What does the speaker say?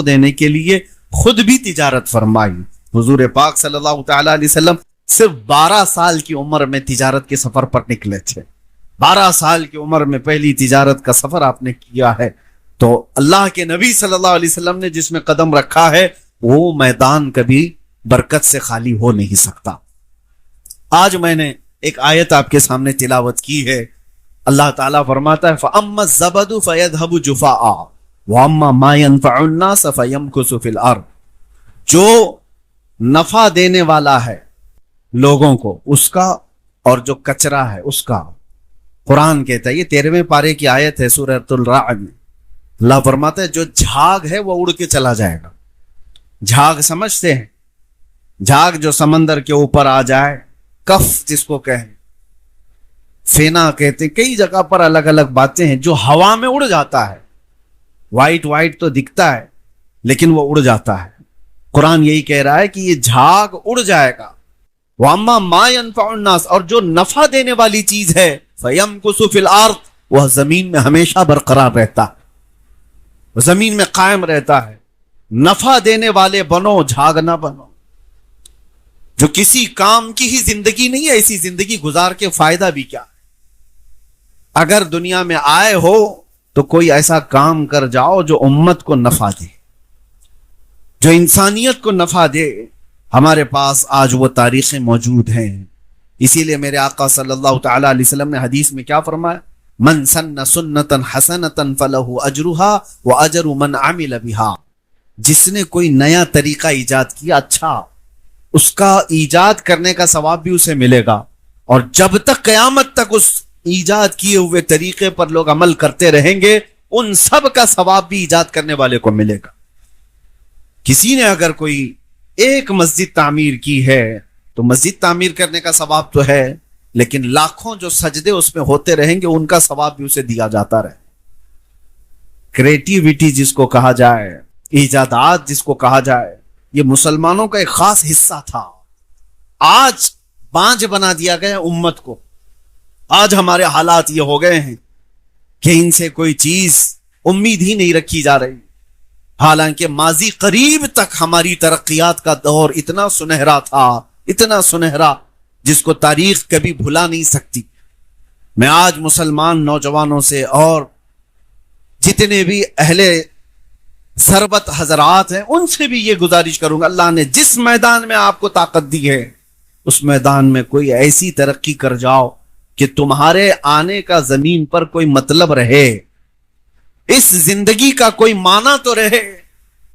دینے کے لیے خود بھی تجارت فرمائی. حضور پاک صلی اللہ تعالی علیہ وسلم صرف 12 سال کی عمر میں تجارت کے سفر پر نکلے تھے. 12 سال کی عمر میں پہلی تجارت کا سفر آپ نے کیا ہے. تو اللہ کے نبی صلی اللہ علیہ وسلم نے جس میں قدم رکھا ہے وہ میدان کبھی برکت سے خالی ہو نہیں سکتا. آج میں نے ایک آیت آپ کے سامنے تلاوت کی ہے. اللہ تعالیٰ فرماتا ہے فَأَمَّا الزَّبَدُ فَيَذْهَبُ جُفَاءً وَأَمَّا مَا يَنْفَعُ النَّاسَ فَيَمْكُثُ فِي الْأَرْضِ. جو نفع دینے والا ہے لوگوں کو اس کا اور جو کچرا ہے اس کا. قرآن کہتا ہے, یہ 13ویں پارے کی آیت ہے سورۃ الرعد میں. اللہ فرماتا ہے جو جھاگ ہے وہ اڑ کے چلا جائے گا. جھاگ سمجھتے ہیں؟ جھاگ جو سمندر کے اوپر آ جائے, کف جس کو کہیں, فینا کہتے ہیں, کئی جگہ پر الگ الگ باتیں ہیں. جو ہوا میں اڑ جاتا ہے, وائٹ وائٹ تو دکھتا ہے لیکن وہ اڑ جاتا ہے. قرآن یہی کہہ رہا ہے کہ یہ جھاگ اڑ جائے گا. وَأَمَّا مَا يَنْفَعُ النَّاسَ, اور جو نفع دینے والی چیز ہے فَيَمْكُثُ فِي الْأَرْضِ, وہ زمین میں ہمیشہ برقرار رہتا ہے, زمین میں قائم رہتا ہے. نفع دینے والے بنو, جھاگ نہ بنو. جو کسی کام کی ہی زندگی نہیں ہے, ایسی زندگی گزار کے فائدہ بھی کیا ہے. اگر دنیا میں آئے ہو تو کوئی ایسا کام کر جاؤ جو امت کو نفع دے, جو انسانیت کو نفع دے. ہمارے پاس آج وہ تاریخیں موجود ہیں. اسی لیے میرے آقا صلی اللہ تعالی علیہ وسلم نے حدیث میں کیا فرمایا, من سن سنتا حسنتا فلہ اجرہا واجر من عمل بہا. جس نے کوئی نیا طریقہ ایجاد کیا, اچھا, اس کا ایجاد کرنے کا ثواب بھی اسے ملے گا, اور جب تک قیامت تک اس ایجاد کیے ہوئے طریقے پر لوگ عمل کرتے رہیں گے ان سب کا ثواب بھی ایجاد کرنے والے کو ملے گا. کسی نے اگر کوئی ایک مسجد تعمیر کی ہے تو مسجد تعمیر کرنے کا ثواب تو ہے, لیکن لاکھوں جو سجدے اس میں ہوتے رہیں گے ان کا ثواب بھی اسے دیا جاتا رہے. کریٹیویٹی جس کو کہا جائے, ایجادات جس کو کہا جائے, یہ مسلمانوں کا ایک خاص حصہ تھا. آج بانجھ بنا دیا گیا امت کو. آج ہمارے حالات یہ ہو گئے ہیں کہ ان سے کوئی چیز امید ہی نہیں رکھی جا رہی. حالانکہ ماضی قریب تک ہماری ترقیات کا دور اتنا سنہرا تھا, اتنا سنہرا جس کو تاریخ کبھی بھلا نہیں سکتی. میں آج مسلمان نوجوانوں سے اور جتنے بھی اہل ثروت حضرات ہیں ان سے بھی یہ گزارش کروں گا, اللہ نے جس میدان میں آپ کو طاقت دی ہے اس میدان میں کوئی ایسی ترقی کر جاؤ کہ تمہارے آنے کا زمین پر کوئی مطلب رہے, اس زندگی کا کوئی معنی تو رہے.